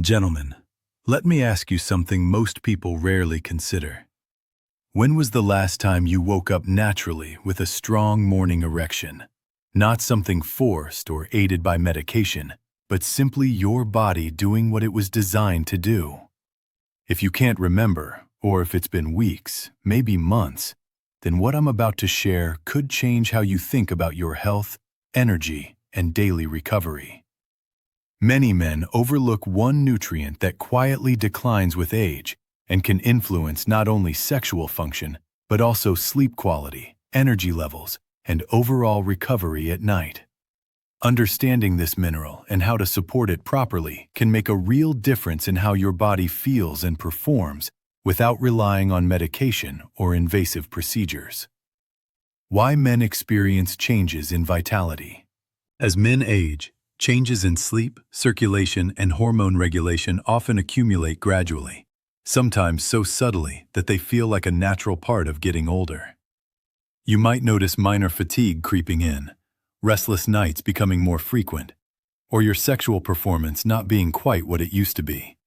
Gentlemen, let me ask you something most people rarely consider. When was the last time you woke up naturally with a strong morning erection? Not something forced or aided by medication, but simply your body doing what it was designed to do. If you can't remember, or if it's been weeks, maybe months, then what I'm about to share could change how you think about your health, energy, and daily recovery. Many men overlook one nutrient that quietly declines with age and can influence not only sexual function, but also sleep quality, energy levels, and overall recovery at night. Understanding this mineral and how to support it properly can make a real difference in how your body feels and performs without relying on medication or invasive procedures. Why men experience changes in vitality. As men age, changes in sleep, circulation, and hormone regulation often accumulate gradually, sometimes so subtly that they feel like a natural part of getting older. You might notice minor fatigue creeping in, restless nights becoming more frequent, or your sexual performance not being quite what it used to be.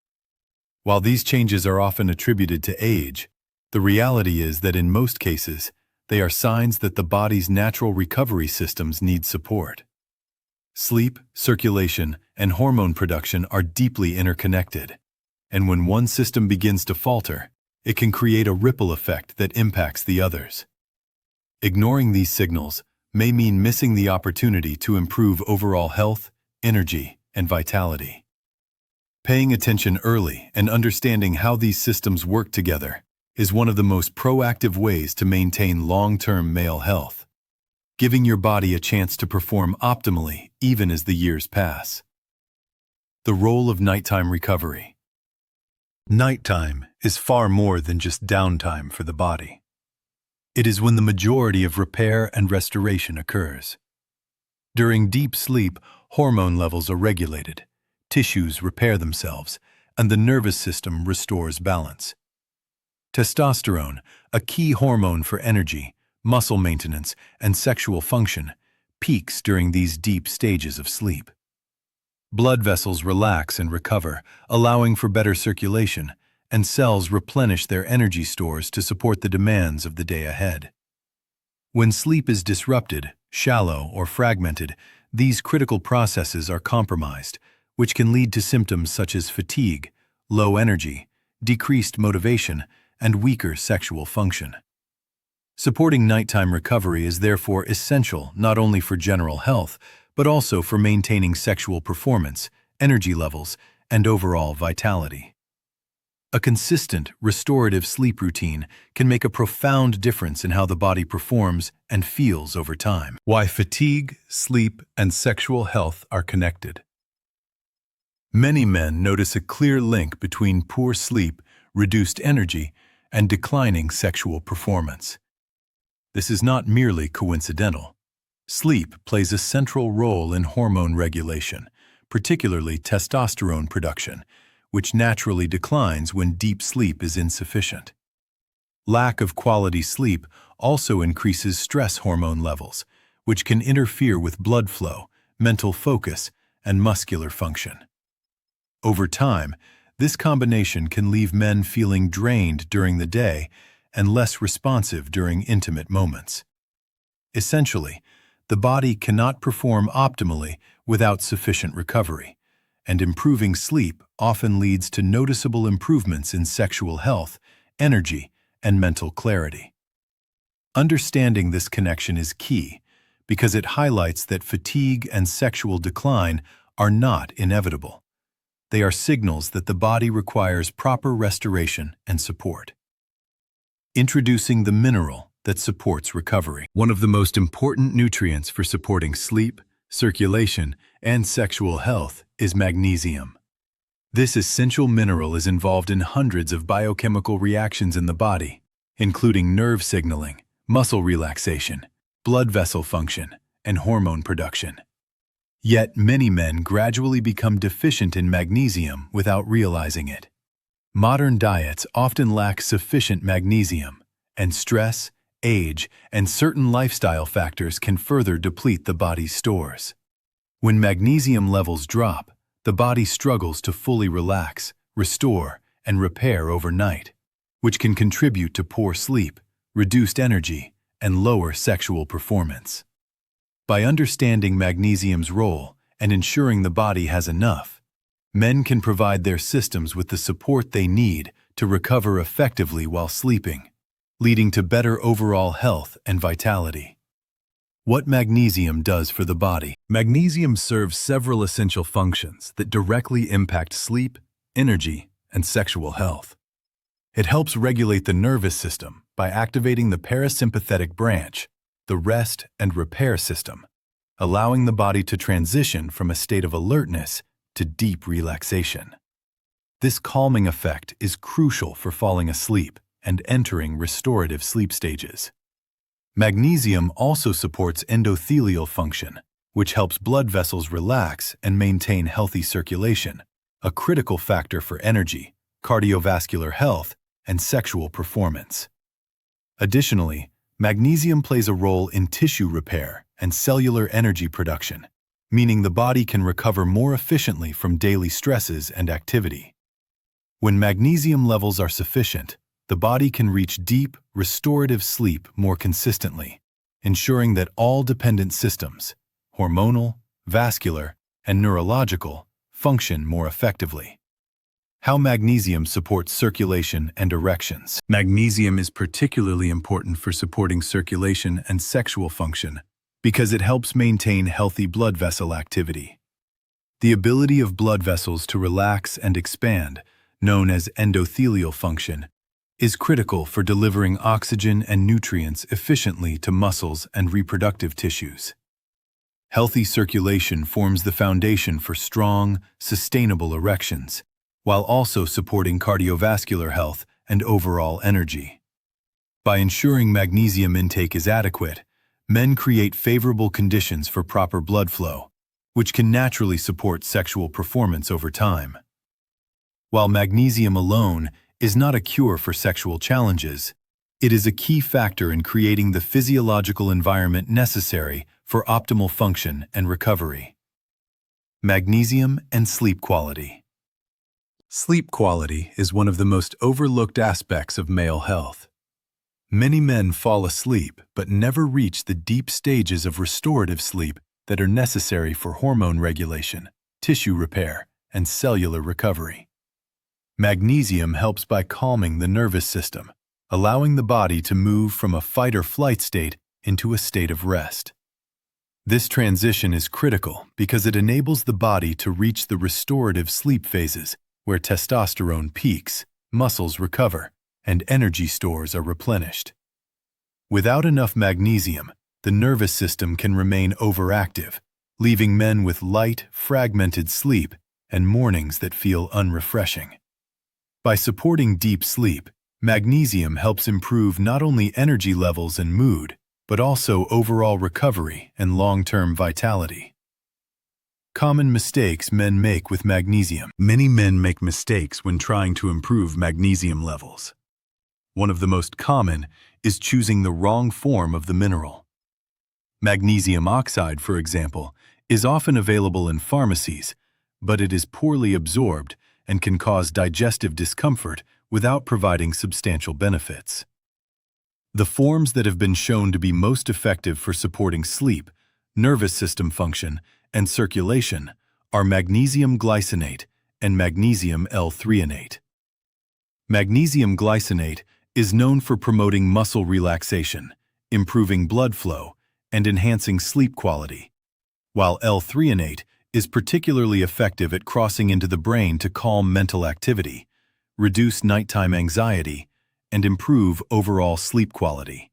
While these changes are often attributed to age, the reality is that in most cases, they are signs that the body's natural recovery systems need support. Sleep, circulation, and hormone production are deeply interconnected, and when one system begins to falter, it can create a ripple effect that impacts the others. Ignoring these signals may mean missing the opportunity to improve overall health, energy, and vitality. Paying attention early and understanding how these systems work together is one of the most proactive ways to maintain long-term male health, giving your body a chance to perform optimally even as the years pass. The role of nighttime recovery. Nighttime is far more than just downtime for the body. It is when the majority of repair and restoration occurs. During deep sleep, hormone levels are regulated, tissues repair themselves, and the nervous system restores balance. Testosterone, a key hormone for energy, muscle maintenance, and sexual function, peaks during these deep stages of sleep. Blood vessels relax and recover, allowing for better circulation, and cells replenish their energy stores to support the demands of the day ahead. When sleep is disrupted, shallow, or fragmented, these critical processes are compromised, which can lead to symptoms such as fatigue, low energy, decreased motivation, and weaker sexual function. Supporting nighttime recovery is therefore essential not only for general health, but also for maintaining sexual performance, energy levels, and overall vitality. A consistent, restorative sleep routine can make a profound difference in how the body performs and feels over time. Why fatigue, sleep, and sexual health are connected. Many men notice a clear link between poor sleep, reduced energy, and declining sexual performance. This is not merely coincidental. Sleep plays a central role in hormone regulation, particularly testosterone production, which naturally declines when deep sleep is insufficient. Lack of quality sleep also increases stress hormone levels, which can interfere with blood flow, mental focus, and muscular function. Over time, this combination can leave men feeling drained during the day and less responsive during intimate moments. Essentially, the body cannot perform optimally without sufficient recovery, and improving sleep often leads to noticeable improvements in sexual health, energy, and mental clarity. Understanding this connection is key because it highlights that fatigue and sexual decline are not inevitable. They are signals that the body requires proper restoration and support. Introducing the mineral that supports recovery. One of the most important nutrients for supporting sleep, circulation, and sexual health is magnesium. This essential mineral is involved in hundreds of biochemical reactions in the body, including nerve signaling, muscle relaxation, blood vessel function, and hormone production. Yet many men gradually become deficient in magnesium without realizing it. Modern diets often lack sufficient magnesium, and stress, age, and certain lifestyle factors can further deplete the body's stores. When magnesium levels drop, the body struggles to fully relax, restore, and repair overnight, which can contribute to poor sleep, reduced energy, and lower sexual performance. By understanding magnesium's role and ensuring the body has enough, men can provide their systems with the support they need to recover effectively while sleeping, leading to better overall health and vitality. What magnesium does for the body. Magnesium serves several essential functions that directly impact sleep, energy, and sexual health. It helps regulate the nervous system by activating the parasympathetic branch, the rest and repair system, allowing the body to transition from a state of alertness to deep relaxation. This calming effect is crucial for falling asleep and entering restorative sleep stages. Magnesium also supports endothelial function, which helps blood vessels relax and maintain healthy circulation, a critical factor for energy, cardiovascular health, and sexual performance. Additionally, magnesium plays a role in tissue repair and cellular energy production, meaning the body can recover more efficiently from daily stresses and activity. When magnesium levels are sufficient, the body can reach deep, restorative sleep more consistently, ensuring that all dependent systems, hormonal, vascular, and neurological, function more effectively. How magnesium supports circulation and erections. Magnesium is particularly important for supporting circulation and sexual function because it helps maintain healthy blood vessel activity. The ability of blood vessels to relax and expand, known as endothelial function, is critical for delivering oxygen and nutrients efficiently to muscles and reproductive tissues. Healthy circulation forms the foundation for strong, sustainable erections, while also supporting cardiovascular health and overall energy. By ensuring magnesium intake is adequate, men create favorable conditions for proper blood flow, which can naturally support sexual performance over time. While magnesium alone is not a cure for sexual challenges, it is a key factor in creating the physiological environment necessary for optimal function and recovery. Magnesium and sleep quality. Sleep quality is one of the most overlooked aspects of male health. Many men fall asleep but never reach the deep stages of restorative sleep that are necessary for hormone regulation, tissue repair, and cellular recovery. Magnesium helps by calming the nervous system, allowing the body to move from a fight-or-flight state into a state of rest. This transition is critical because it enables the body to reach the restorative sleep phases where testosterone peaks, muscles recover, and energy stores are replenished. Without enough magnesium, the nervous system can remain overactive, leaving men with light, fragmented sleep and mornings that feel unrefreshing. By supporting deep sleep, magnesium helps improve not only energy levels and mood, but also overall recovery and long-term vitality. Common mistakes men make with magnesium. Many men make mistakes when trying to improve magnesium levels. One of the most common is choosing the wrong form of the mineral. Magnesium oxide, for example, is often available in pharmacies, but it is poorly absorbed and can cause digestive discomfort without providing substantial benefits. The forms that have been shown to be most effective for supporting sleep, nervous system function, and circulation are magnesium glycinate and magnesium L-threonate. Magnesium glycinate is known for promoting muscle relaxation, improving blood flow, and enhancing sleep quality, while L-threonate is particularly effective at crossing into the brain to calm mental activity, reduce nighttime anxiety, and improve overall sleep quality.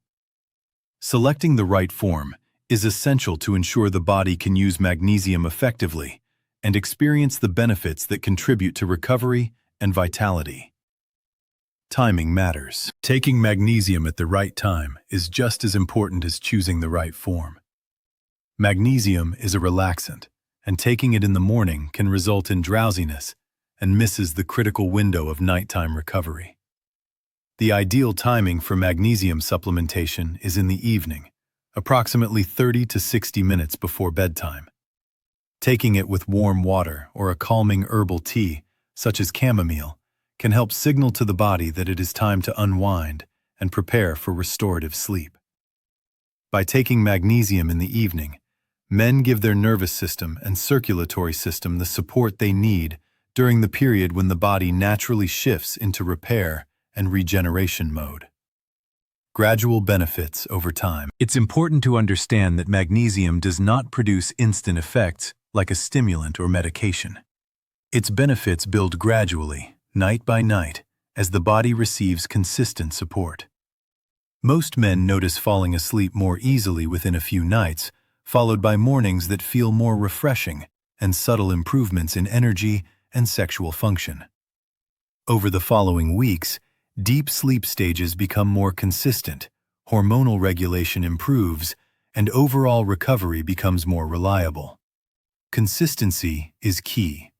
Selecting the right form is essential to ensure the body can use magnesium effectively and experience the benefits that contribute to recovery and vitality. Timing matters. Taking magnesium at the right time is just as important as choosing the right form. Magnesium is a relaxant, and taking it in the morning can result in drowsiness and misses the critical window of nighttime recovery. The ideal timing for magnesium supplementation is in the evening, approximately 30 to 60 minutes before bedtime. Taking it with warm water or a calming herbal tea, such as chamomile, can help signal to the body that it is time to unwind and prepare for restorative sleep. By taking magnesium in the evening, men give their nervous system and circulatory system the support they need during the period when the body naturally shifts into repair and regeneration mode. Gradual benefits over time. It's important to understand that magnesium does not produce instant effects like a stimulant or medication. Its benefits build gradually, night by night, as the body receives consistent support. Most men notice falling asleep more easily within a few nights, followed by mornings that feel more refreshing and subtle improvements in energy and sexual function. Over the following weeks, deep sleep stages become more consistent, hormonal regulation improves, and overall recovery becomes more reliable. Consistency is key.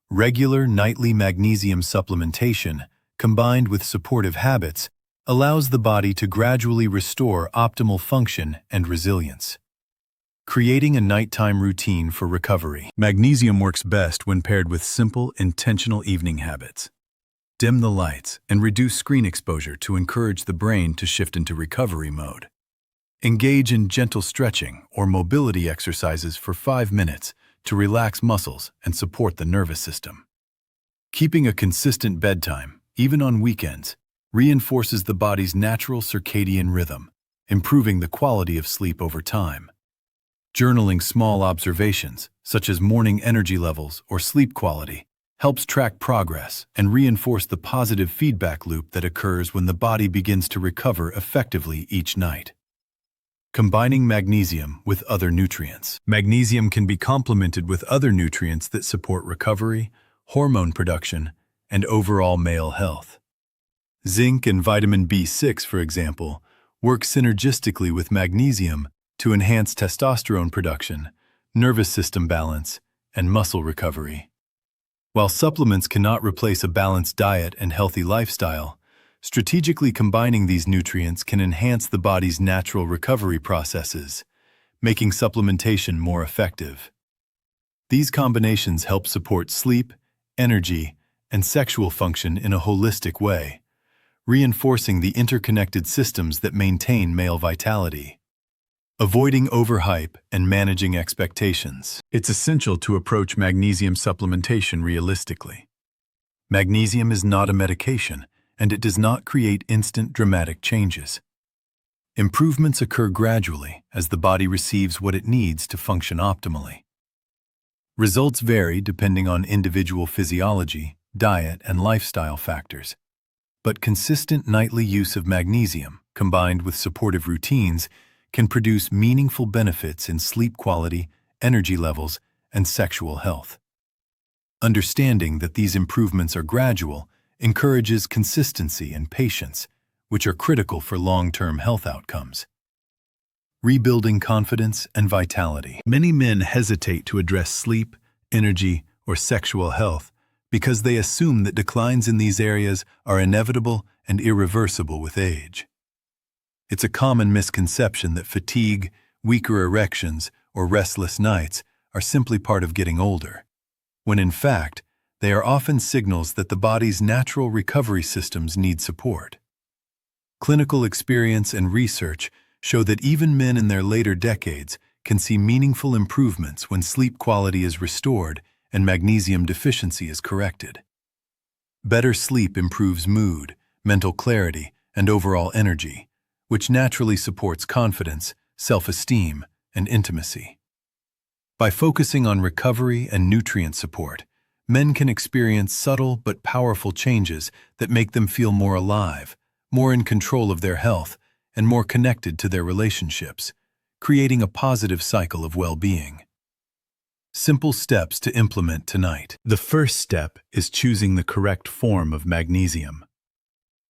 Regular nightly magnesium supplementation, combined with supportive habits, allows the body to gradually restore optimal function and resilience. Creating a nighttime routine for recovery. Magnesium works best when paired with simple, intentional evening habits. Dim the lights and reduce screen exposure to encourage the brain to shift into recovery mode. Engage in gentle stretching or mobility exercises for 5 minutes to relax muscles and support the nervous system. Keeping a consistent bedtime, even on weekends, reinforces the body's natural circadian rhythm, improving the quality of sleep over time. Journaling small observations, such as morning energy levels or sleep quality, helps track progress and reinforce the positive feedback loop that occurs when the body begins to recover effectively each night. Combining magnesium with other nutrients. Magnesium can be complemented with other nutrients that support recovery, hormone production, and overall male health. Zinc and vitamin B6, for example, work synergistically with magnesium to enhance testosterone production, nervous system balance, and muscle recovery. While supplements cannot replace a balanced diet and healthy lifestyle, strategically combining these nutrients can enhance the body's natural recovery processes, making supplementation more effective. These combinations help support sleep, energy, and sexual function in a holistic way, reinforcing the interconnected systems that maintain male vitality. Avoiding overhype and managing expectations. It's essential to approach magnesium supplementation realistically. Magnesium is not a medication, and it does not create instant dramatic changes. Improvements occur gradually as the body receives what it needs to function optimally. Results vary depending on individual physiology, diet, and lifestyle factors. But consistent nightly use of magnesium, combined with supportive routines, can produce meaningful benefits in sleep quality, energy levels, and sexual health. Understanding that these improvements are gradual encourages consistency and patience, which are critical for long-term health outcomes. Rebuilding confidence and vitality. Many men hesitate to address sleep, energy, or sexual health because they assume that declines in these areas are inevitable and irreversible with age. It's a common misconception that fatigue, weaker erections, or restless nights are simply part of getting older, when in fact, they are often signals that the body's natural recovery systems need support. Clinical experience and research show that even men in their later decades can see meaningful improvements when sleep quality is restored and magnesium deficiency is corrected. Better sleep improves mood, mental clarity, and overall energy, which naturally supports confidence, self-esteem, and intimacy. By focusing on recovery and nutrient support, men can experience subtle but powerful changes that make them feel more alive, more in control of their health, and more connected to their relationships, creating a positive cycle of well-being. Simple steps to implement tonight. The first step is choosing the correct form of magnesium.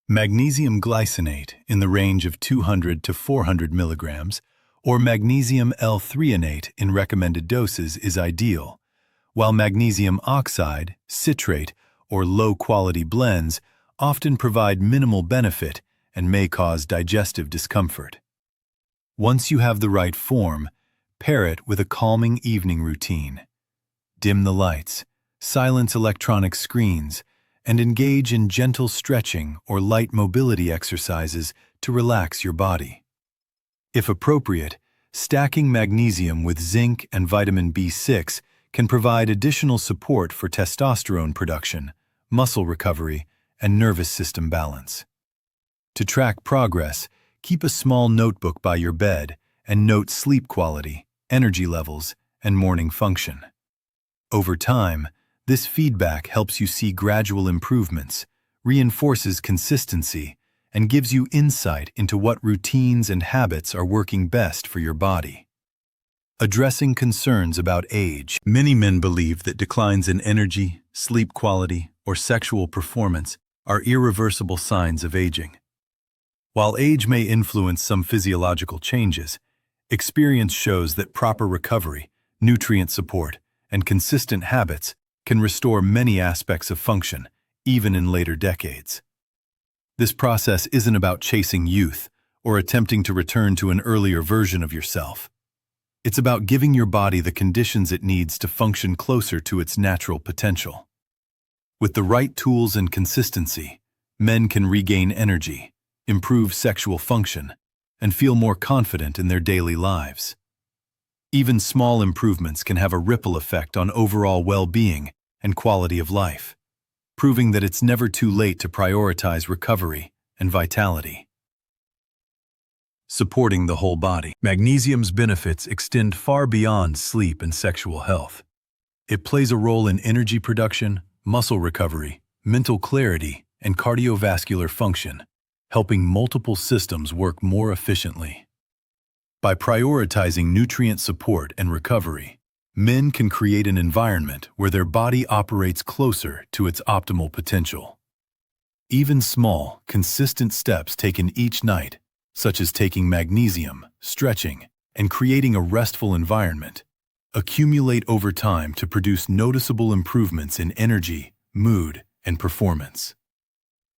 Magnesium glycinate in the range of 200 to 400 milligrams or magnesium L-threonate in recommended doses is ideal, while magnesium oxide, citrate, or low-quality blends often provide minimal benefit and may cause digestive discomfort. Once you have the right form, pair it with a calming evening routine. Dim the lights, silence electronic screens, and engage in gentle stretching or light mobility exercises to relax your body. If appropriate, stacking magnesium with zinc and vitamin B6 can provide additional support for testosterone production, muscle recovery, and nervous system balance. To track progress, keep a small notebook by your bed and note sleep quality, energy levels, and morning function. Over time, this feedback helps you see gradual improvements, reinforces consistency, and gives you insight into what routines and habits are working best for your body. Addressing concerns about age. Many men believe that declines in energy, sleep quality, or sexual performance are irreversible signs of aging. While age may influence some physiological changes, experience shows that proper recovery, nutrient support, and consistent habits can restore many aspects of function, even in later decades. This process isn't about chasing youth or attempting to return to an earlier version of yourself. It's about giving your body the conditions it needs to function closer to its natural potential. With the right tools and consistency, men can regain energy, improve sexual function, and feel more confident in their daily lives. Even small improvements can have a ripple effect on overall well-being and quality of life, proving that it's never too late to prioritize recovery and vitality. Supporting the whole body. Magnesium's benefits extend far beyond sleep and sexual health. It plays a role in energy production, muscle recovery, mental clarity, and cardiovascular function, helping multiple systems work more efficiently. By prioritizing nutrient support and recovery, men can create an environment where their body operates closer to its optimal potential. Even small, consistent steps taken each night, such as taking magnesium, stretching, and creating a restful environment, accumulate over time to produce noticeable improvements in energy, mood, and performance.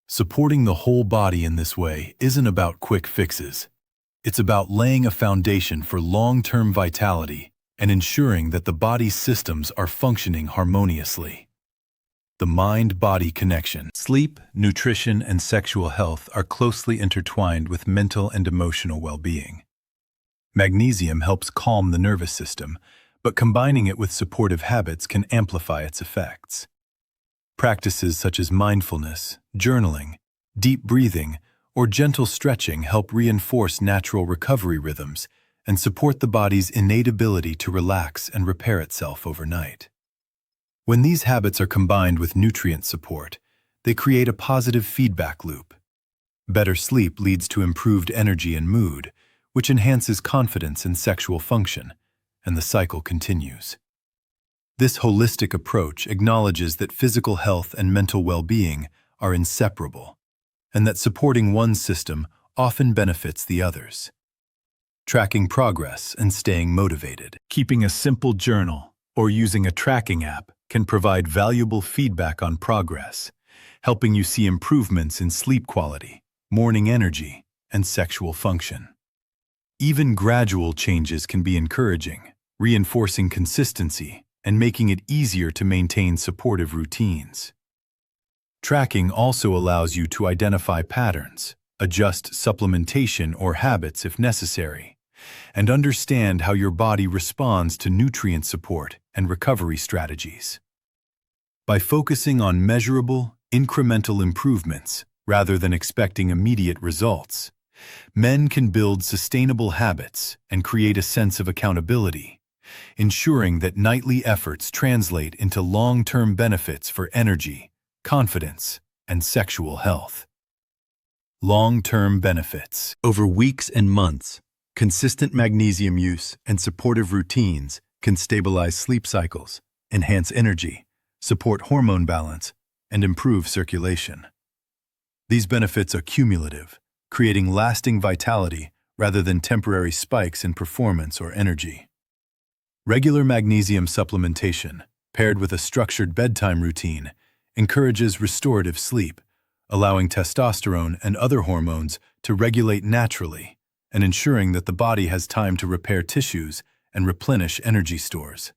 Supporting the whole body in this way isn't about quick fixes. It's about laying a foundation for long-term vitality and ensuring that the body's systems are functioning harmoniously. The mind-body connection. Sleep, nutrition, and sexual health are closely intertwined with mental and emotional well-being. Magnesium helps calm the nervous system, but combining it with supportive habits can amplify its effects. Practices such as mindfulness, journaling, deep breathing, or gentle stretching help reinforce natural recovery rhythms and support the body's innate ability to relax and repair itself overnight. When these habits are combined with nutrient support, they create a positive feedback loop. Better sleep leads to improved energy and mood, which enhances confidence and sexual function, and the cycle continues. This holistic approach acknowledges that physical health and mental well-being are inseparable, and that supporting one system often benefits the others. Tracking progress and staying motivated. Keeping a simple journal or using a tracking app can provide valuable feedback on progress, helping you see improvements in sleep quality, morning energy, and sexual function. Even gradual changes can be encouraging, reinforcing consistency and making it easier to maintain supportive routines. Tracking also allows you to identify patterns, adjust supplementation or habits if necessary, and understand how your body responds to nutrient support and recovery strategies. By focusing on measurable, incremental improvements rather than expecting immediate results, men can build sustainable habits and create a sense of accountability, ensuring that nightly efforts translate into long-term benefits for energy, confidence, and sexual health. Long-term benefits. Over weeks and months, consistent magnesium use and supportive routines can stabilize sleep cycles, enhance energy, support hormone balance, and improve circulation. These benefits are cumulative, creating lasting vitality rather than temporary spikes in performance or energy. Regular magnesium supplementation, paired with a structured bedtime routine, encourages restorative sleep, allowing testosterone and other hormones to regulate naturally and ensuring that the body has time to repair tissues and replenish energy stores.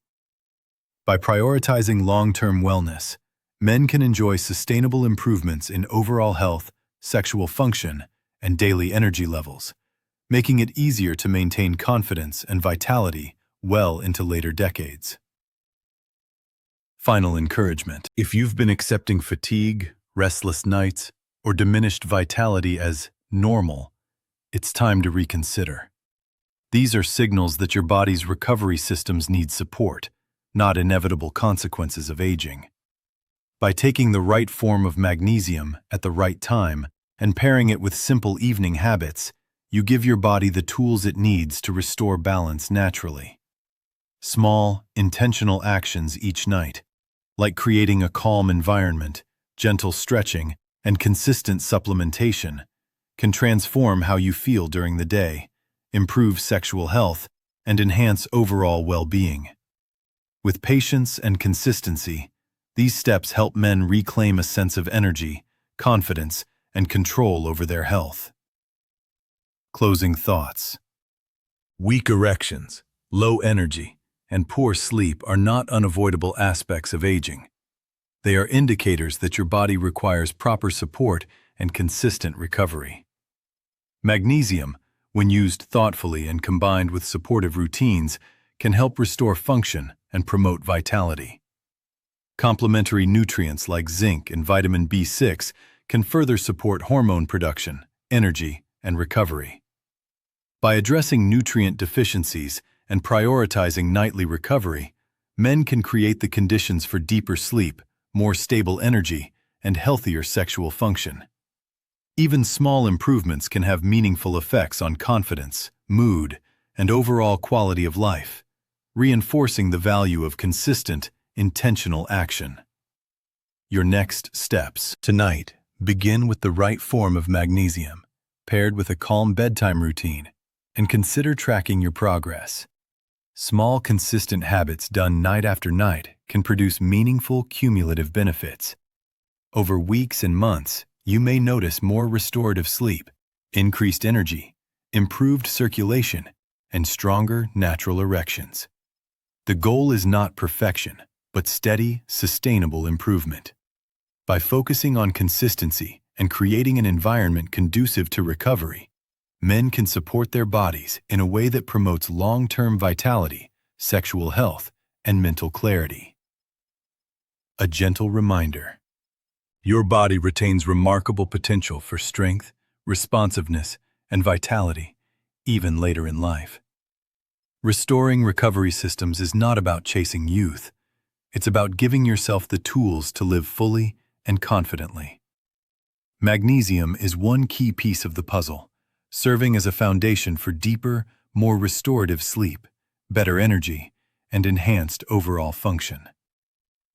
By prioritizing long-term wellness, men can enjoy sustainable improvements in overall health, sexual function, and daily energy levels, making it easier to maintain confidence and vitality well into later decades. Final encouragement. If you've been accepting fatigue, restless nights, or diminished vitality as normal, it's time to reconsider. These are signals that your body's recovery systems need support, not inevitable consequences of aging. By taking the right form of magnesium at the right time and pairing it with simple evening habits, you give your body the tools it needs to restore balance naturally. Small, intentional actions each night, like creating a calm environment, gentle stretching, and consistent supplementation, can transform how you feel during the day, improve sexual health, and enhance overall well-being. With patience and consistency, these steps help men reclaim a sense of energy, confidence, and control over their health. Closing thoughts. Weak erections, low energy, and poor sleep are not unavoidable aspects of aging. They are indicators that your body requires proper support and consistent recovery. Magnesium, when used thoughtfully and combined with supportive routines, can help restore function and promote vitality. Complementary nutrients like zinc and vitamin B6 can further support hormone production, energy, and recovery. By addressing nutrient deficiencies and prioritizing nightly recovery, men can create the conditions for deeper sleep, more stable energy, and healthier sexual function. Even small improvements can have meaningful effects on confidence, mood, and overall quality of life, reinforcing the value of consistent, intentional action. Your next steps. Tonight, begin with the right form of magnesium, paired with a calm bedtime routine, and consider tracking your progress. Small, consistent habits done night after night can produce meaningful, cumulative benefits. Over weeks and months, you may notice more restorative sleep, increased energy, improved circulation, and stronger natural erections. The goal is not perfection, but steady, sustainable improvement. By focusing on consistency and creating an environment conducive to recovery, men can support their bodies in a way that promotes long-term vitality, sexual health, and mental clarity. A gentle reminder. Your body retains remarkable potential for strength, responsiveness, and vitality, even later in life. Restoring recovery systems is not about chasing youth. It's about giving yourself the tools to live fully and confidently. Magnesium is one key piece of the puzzle, serving as a foundation for deeper, more restorative sleep, better energy, and enhanced overall function.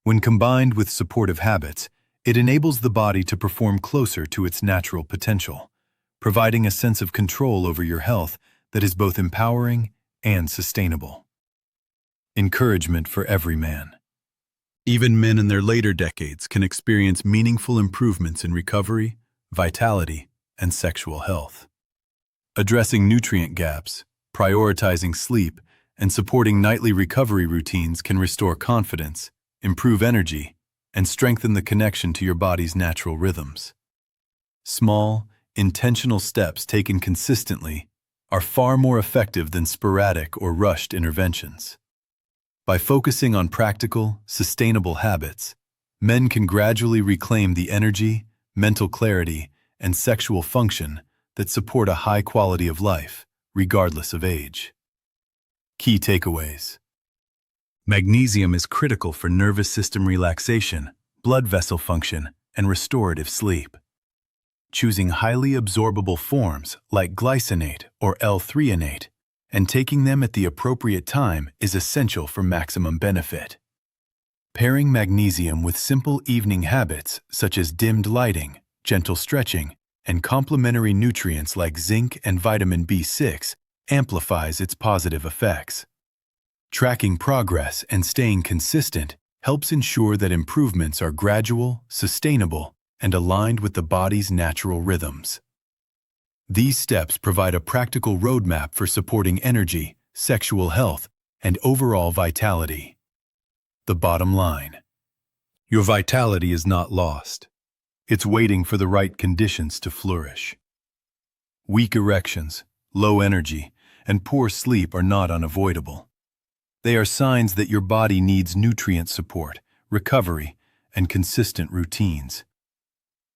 When combined with supportive habits, it enables the body to perform closer to its natural potential, providing a sense of control over your health that is both empowering and sustainable. Encouragement for every man. Even men in their later decades can experience meaningful improvements in recovery, vitality, and sexual health. Addressing nutrient gaps, prioritizing sleep, and supporting nightly recovery routines can restore confidence, improve energy, and strengthen the connection to your body's natural rhythms. Small, intentional steps taken consistently are far more effective than sporadic or rushed interventions. By focusing on practical, sustainable habits, men can gradually reclaim the energy, mental clarity, and sexual function that support a high quality of life, regardless of age. Key takeaways. Magnesium is critical for nervous system relaxation, blood vessel function, and restorative sleep. Choosing highly absorbable forms like glycinate or L-threonate and taking them at the appropriate time is essential for maximum benefit. Pairing magnesium with simple evening habits such as dimmed lighting, gentle stretching, and complementary nutrients like zinc and vitamin B6 amplifies its positive effects. Tracking progress and staying consistent helps ensure that improvements are gradual, sustainable, and aligned with the body's natural rhythms. These steps provide a practical roadmap for supporting energy, sexual health, and overall vitality. The bottom line: your vitality is not lost. It's waiting for the right conditions to flourish. Weak erections, low energy, and poor sleep are not unavoidable. They are signs that your body needs nutrient support, recovery, and consistent routines.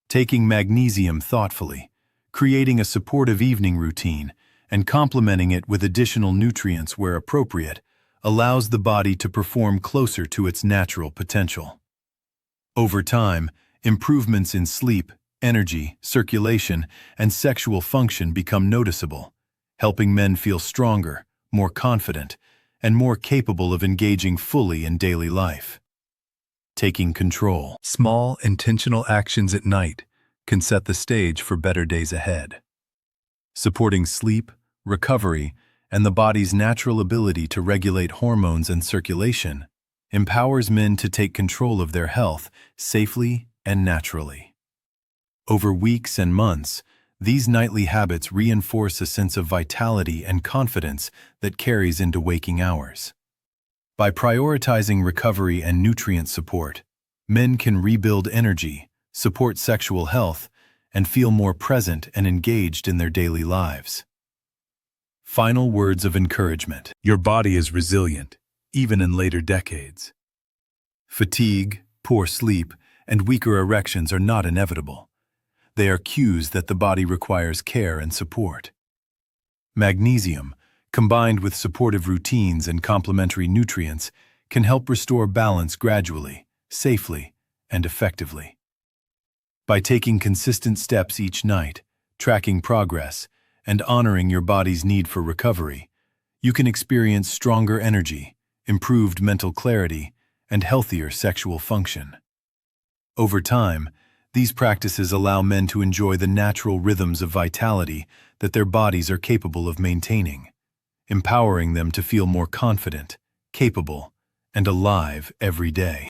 Taking magnesium thoughtfully, creating a supportive evening routine, and complementing it with additional nutrients where appropriate, allows the body to perform closer to its natural potential. Over time, improvements in sleep, energy, circulation, and sexual function become noticeable, helping men feel stronger, more confident, and more capable of engaging fully in daily life. Taking control. Small, intentional actions at night can set the stage for better days ahead. Supporting sleep, recovery, and the body's natural ability to regulate hormones and circulation empowers men to take control of their health safely and naturally. Over weeks and months, these nightly habits reinforce a sense of vitality and confidence that carries into waking hours. By prioritizing recovery and nutrient support, men can rebuild energy, support sexual health, and feel more present and engaged in their daily lives. Final words of encouragement. Your body is resilient, even in later decades. Fatigue, poor sleep, and weaker erections are not inevitable. They are cues that the body requires care and support. Magnesium, combined with supportive routines and complementary nutrients, can help restore balance gradually, safely, and effectively. By taking consistent steps each night, tracking progress, and honoring your body's need for recovery, you can experience stronger energy, improved mental clarity, and healthier sexual function. Over time, these practices allow men to enjoy the natural rhythms of vitality that their bodies are capable of maintaining, empowering them to feel more confident, capable, and alive every day.